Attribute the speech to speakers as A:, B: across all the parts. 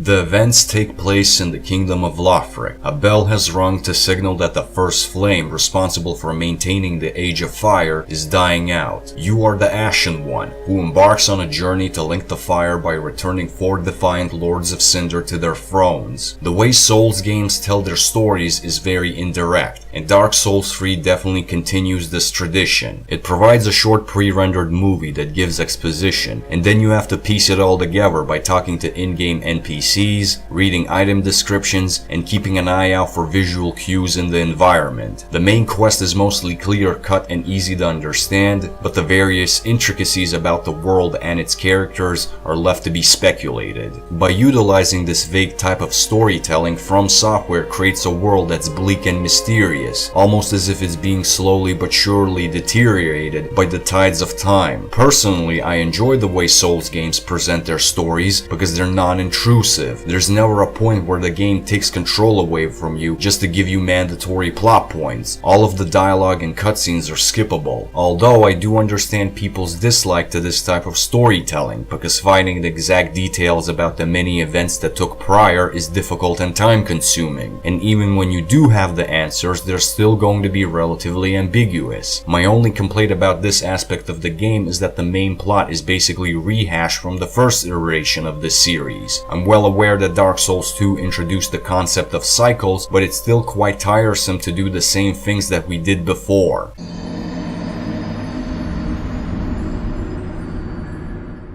A: The events take place in the kingdom of Lothric. A bell has rung to signal that the first flame responsible for maintaining the Age of Fire is dying out. You are the Ashen One, who embarks on a journey to link the fire by returning 4 defiant Lords of Cinder to their thrones. The way Souls games tell their stories is very indirect, and Dark Souls 3 definitely continues this tradition. It provides a short pre-rendered movie that gives exposition, and then you have to piece it all together by talking to in-game NPCs, reading item descriptions, and keeping an eye out for visual cues in the environment. The main quest is mostly clear-cut and easy to understand, but the various intricacies about the world and its characters are left to be speculated. By utilizing this vague type of storytelling, From Software creates a world that's bleak and mysterious, almost as if it's being slowly but surely deteriorated by the tides of time. Personally, I enjoy the way Souls games present their stories because they're non-intrusive. There's never a point where the game takes control away from you just to give you mandatory plot points. All of the dialogue and cutscenes are skippable. Although I do understand people's dislike to this type of storytelling, because finding the exact details about the many events that took prior is difficult and time-consuming. And even when you do have the answers, they're still going to be relatively ambiguous. My only complaint about this aspect of the game is that the main plot is basically rehashed from the first iteration of this series. I'm well aware that Dark Souls 2 introduced the concept of cycles, but it's still quite tiresome to do the same things that we did before.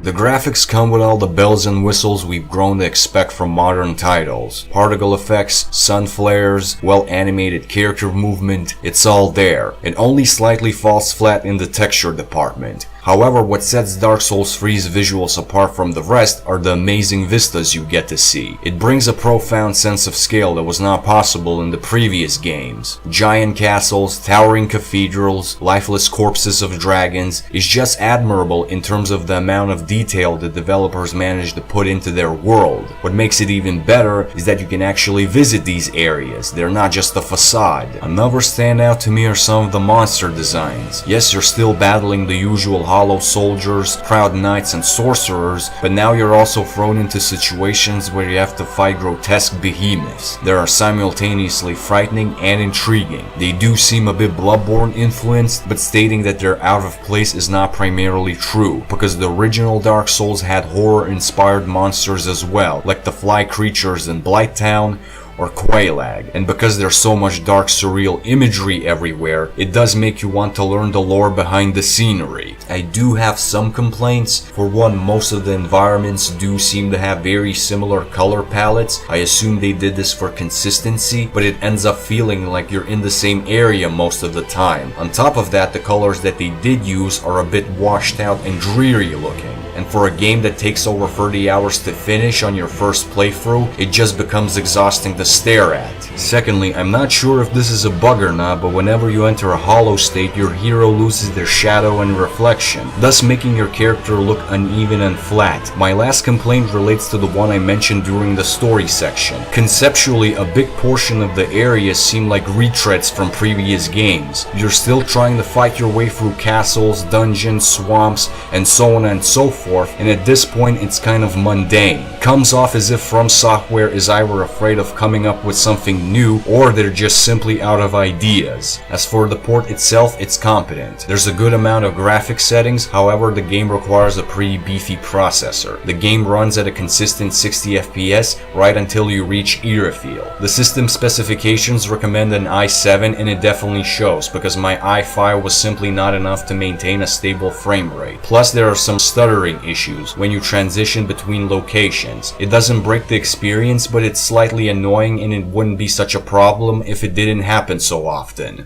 A: The graphics come with all the bells and whistles we've grown to expect from modern titles. Particle effects, sun flares, well-animated character movement, it's all there. It only slightly falls flat in the texture department. However, what sets Dark Souls 3's visuals apart from the rest are the amazing vistas you get to see. It brings a profound sense of scale that was not possible in the previous games. Giant castles, towering cathedrals, lifeless corpses of dragons is just admirable in terms of the amount of detail the developers managed to put into their world. What makes it even better is that you can actually visit these areas. They're not just a facade. Another standout to me are some of the monster designs. Yes, you're still battling the usual hollow soldiers, proud knights, and sorcerers, but now you're also thrown into situations where you have to fight grotesque behemoths. They are simultaneously frightening and intriguing. They do seem a bit Bloodborne influenced, but stating that they're out of place is not primarily true, because the original Dark Souls had horror-inspired monsters as well, like the fly creatures in Blighttown or Quelaag, and because there's so much dark surreal imagery everywhere, it does make you want to learn the lore behind the scenery. I do have some complaints. For one, most of the environments do seem to have very similar color palettes. I assume they did this for consistency, but it ends up feeling like you're in the same area most of the time. On top of that, the colors that they did use are a bit washed out and dreary looking. And for a game that takes over 30 hours to finish on your first playthrough, it just becomes exhausting to stare at. Secondly, I'm not sure if this is a bug or not, but whenever you enter a hollow state, your hero loses their shadow and reflection, thus making your character look uneven and flat. My last complaint relates to the one I mentioned during the story section. Conceptually, a big portion of the areas seem like retreads from previous games. You're still trying to fight your way through castles, dungeons, swamps, and so on and so forth, and at this point it's kind of mundane. Comes off as if From Software is either afraid of coming up with something new, or they're just simply out of ideas. As for the port itself, it's competent. There's a good amount of graphic settings, however the game requires a pretty beefy processor. The game runs at a consistent 60 FPS right until you reach Irithyll. The system specifications recommend an i7, and it definitely shows, because my i5 was simply not enough to maintain a stable frame rate. Plus there are some stuttering issues when you transition between locations. It doesn't break the experience, but it's slightly annoying, and it wouldn't be such a problem if it didn't happen so often.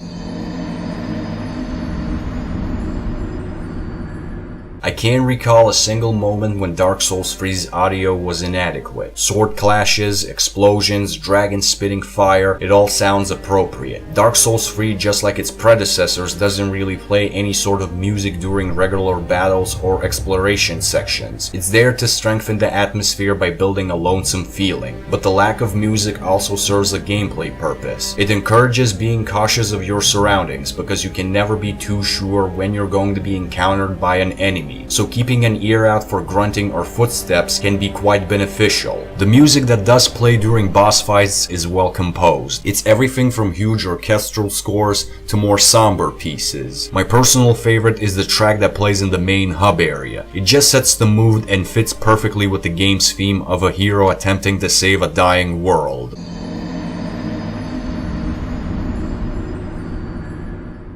A: I can't recall a single moment when Dark Souls 3's audio was inadequate. Sword clashes, explosions, dragons spitting fire, it all sounds appropriate. Dark Souls 3, just like its predecessors, doesn't really play any sort of music during regular battles or exploration sections. It's there to strengthen the atmosphere by building a lonesome feeling, but the lack of music also serves a gameplay purpose. It encourages being cautious of your surroundings, because you can never be too sure when you're going to be encountered by an enemy. enemy, so keeping an ear out for grunting or footsteps can be quite beneficial. The music that does play during boss fights is well composed. It's everything from huge orchestral scores to more somber pieces. My personal favorite is the track that plays in the main hub area. It just sets the mood and fits perfectly with the game's theme of a hero attempting to save a dying world.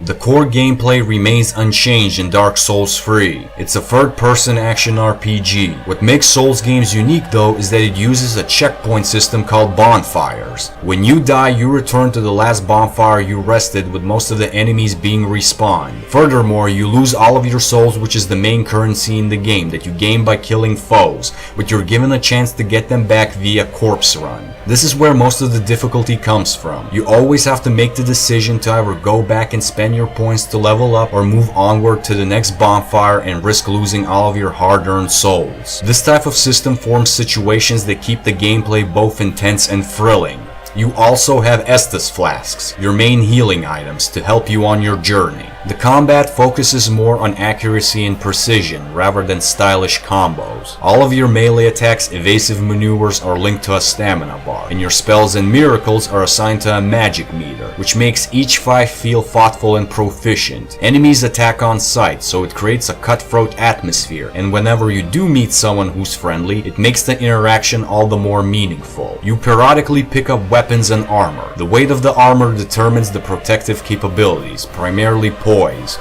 A: The core gameplay remains unchanged in Dark Souls 3. It's a third-person action RPG. What makes Souls games unique though is that it uses a checkpoint system called bonfires. When you die, you return to the last bonfire you rested, with most of the enemies being respawned. Furthermore, you lose all of your souls, which is the main currency in the game that you gain by killing foes, but you're given a chance to get them back via corpse run. This is where most of the difficulty comes from. You always have to make the decision to either go back and spend your points to level up or move onward to the next bonfire and risk losing all of your hard-earned souls. This type of system forms situations that keep the gameplay both intense and thrilling. You also have Estus flasks, your main healing items, to help you on your journey. The combat focuses more on accuracy and precision rather than stylish combos. All of your melee attacks, evasive maneuvers are linked to a stamina bar, and your spells and miracles are assigned to a magic meter, which makes each fight feel thoughtful and proficient. Enemies attack on sight, so it creates a cutthroat atmosphere, and whenever you do meet someone who's friendly, it makes the interaction all the more meaningful. You periodically pick up weapons and armor. The weight of the armor determines the protective capabilities, primarily poise,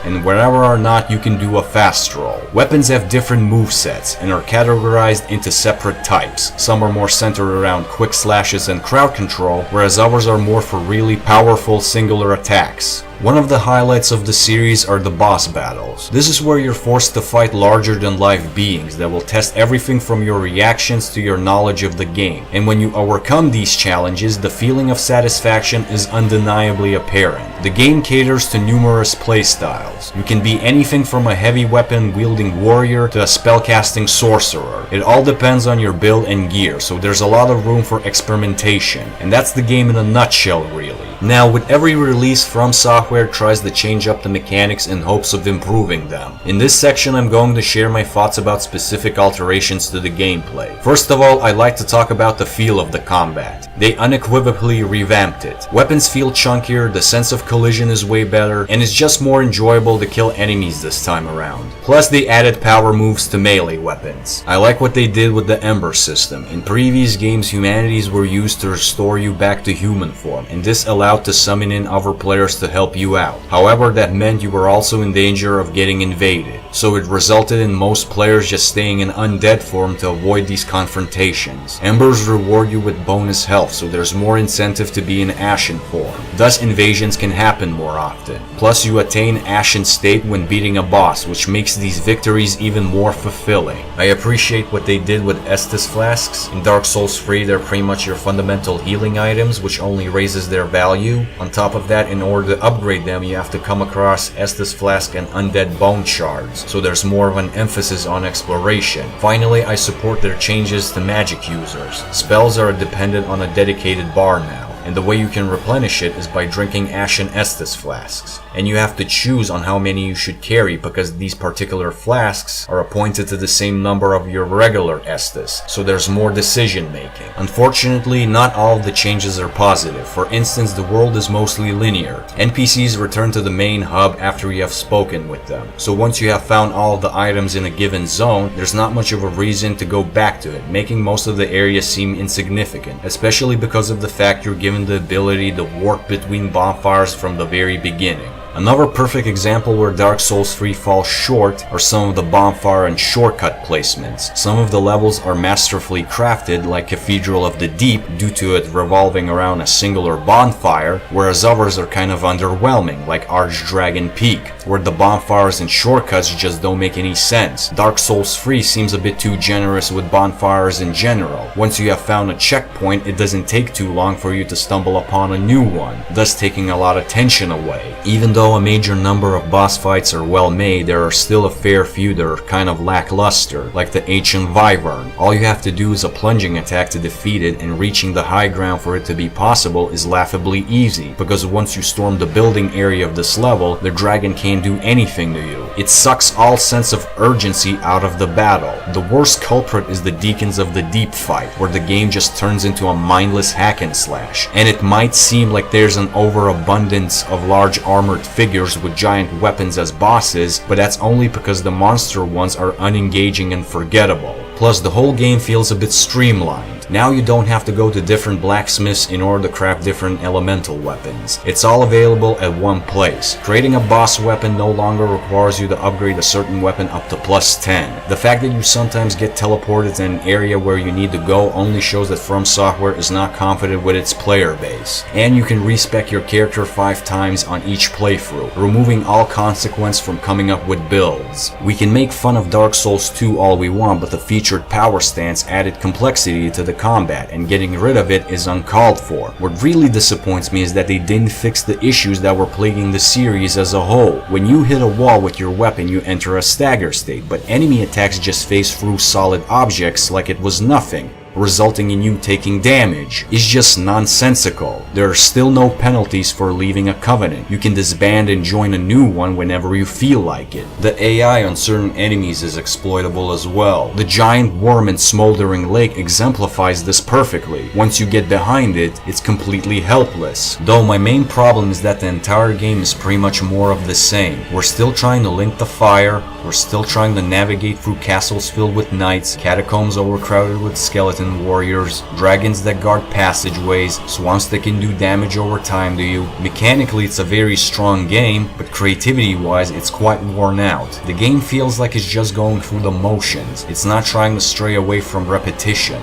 A: and whether or not you can do a fast roll. Weapons have different movesets and are categorized into separate types. Some are more centered around quick slashes and crowd control, whereas others are more for really powerful singular attacks. One of the highlights of the series are the boss battles. This is where you're forced to fight larger-than-life beings that will test everything from your reactions to your knowledge of the game. And when you overcome these challenges, the feeling of satisfaction is undeniably apparent. The game caters to numerous playstyles. You can be anything from a heavy weapon-wielding warrior to a spellcasting sorcerer. It all depends on your build and gear, so there's a lot of room for experimentation. And that's the game in a nutshell, really. Now, with every release, From Software tries to change up the mechanics in hopes of improving them. In this section, I'm going to share my thoughts about specific alterations to the gameplay. First of all, I'd like to talk about the feel of the combat. They unequivocally revamped it. Weapons feel chunkier, the sense of collision is way better, and it's just more enjoyable to kill enemies this time around. Plus, they added power moves to melee weapons. I like what they did with the Ember system. In previous games, humanities were used to restore you back to human form, and this allowed to summon in other players to help you out. However, that meant you were also in danger of getting invaded, so it resulted in most players just staying in undead form to avoid these confrontations. Embers reward you with bonus health, so there's more incentive to be in ashen form. Thus, invasions can happen more often. Plus, you attain ashen state when beating a boss, which makes these victories even more fulfilling. I appreciate what they did with Estus flasks. In Dark Souls 3, they're pretty much your fundamental healing items, which only raises their value. On top of that, in order to upgrade them, you have to come across Estus flask and undead bone shards, so there's more of an emphasis on exploration. Finally, I support their changes to magic users. Spells are dependent on a dedicated bar now, and the way you can replenish it is by drinking Ashen Estus flasks. And you have to choose on how many you should carry, because these particular flasks are appointed to the same number of your regular Estus, so there's more decision making. Unfortunately, not all of the changes are positive. For instance, the world is mostly linear. NPCs return to the main hub after you have spoken with them, so once you have found all of the items in a given zone, there's not much of a reason to go back to it, making most of the area seem insignificant, especially because of the fact you're given the ability to warp between bonfires from the very beginning. Another perfect example where Dark Souls 3 falls short are some of the bonfire and shortcut placements. Some of the levels are masterfully crafted, like Cathedral of the Deep, due to it revolving around a singular bonfire, whereas others are kind of underwhelming, like Archdragon Peak, where the bonfires and shortcuts just don't make any sense. Dark Souls 3 seems a bit too generous with bonfires in general. Once you have found a checkpoint, it doesn't take too long for you to stumble upon a new one, thus taking a lot of tension away. Even though though a major number of boss fights are well made, there are still a fair few that are kind of lackluster, like the Ancient Wyvern. All you have to do is a plunging attack to defeat it, and reaching the high ground for it to be possible is laughably easy, because once you storm the building area of this level, the dragon can't do anything to you. It sucks all sense of urgency out of the battle. The worst culprit is the Deacons of the Deep fight, where the game just turns into a mindless hack and slash. And it might seem like there's an overabundance of large armored figures with giant weapons as bosses, but that's only because the monster ones are unengaging and forgettable. Plus, the whole game feels a bit streamlined. Now you don't have to go to different blacksmiths in order to craft different elemental weapons. It's all available at one place. Creating a boss weapon no longer requires you to upgrade a certain weapon up to +10. The fact that you sometimes get teleported to an area where you need to go only shows that From Software is not confident with its player base. And you can respec your character 5 times on each playthrough, removing all consequence from coming up with builds. We can make fun of Dark Souls 2 all we want, but the featured power stance added complexity to the combat, and getting rid of it is uncalled for. What really disappoints me is that they didn't fix the issues that were plaguing the series as a whole. When you hit a wall with your weapon, you enter a stagger state, but enemy attacks just phase through solid objects like it was nothing, resulting in you taking damage. Is just nonsensical. There are still no penalties for leaving a covenant. You can disband and join a new one whenever you feel like it. The AI on certain enemies is exploitable as well. The giant worm in Smoldering Lake exemplifies this perfectly. Once you get behind it, it's completely helpless. Though my main problem is that the entire game is pretty much more of the same. We're still trying to link the fire, we're still trying to navigate through castles filled with knights, catacombs overcrowded with skeletons, warriors, dragons that guard passageways, swamps that can do damage over time to you. Mechanically, it's a very strong game, but creativity-wise, it's quite worn out. The game feels like it's just going through the motions. It's not trying to stray away from repetition.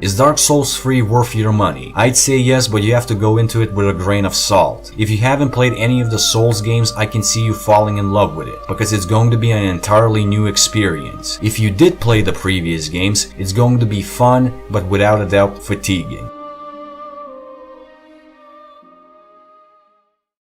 A: Is Dark Souls 3 worth your money? I'd say yes, but you have to go into it with a grain of salt. If you haven't played any of the Souls games, I can see you falling in love with it, because it's going to be an entirely new experience. If you did play the previous games, it's going to be fun, but without a doubt fatiguing.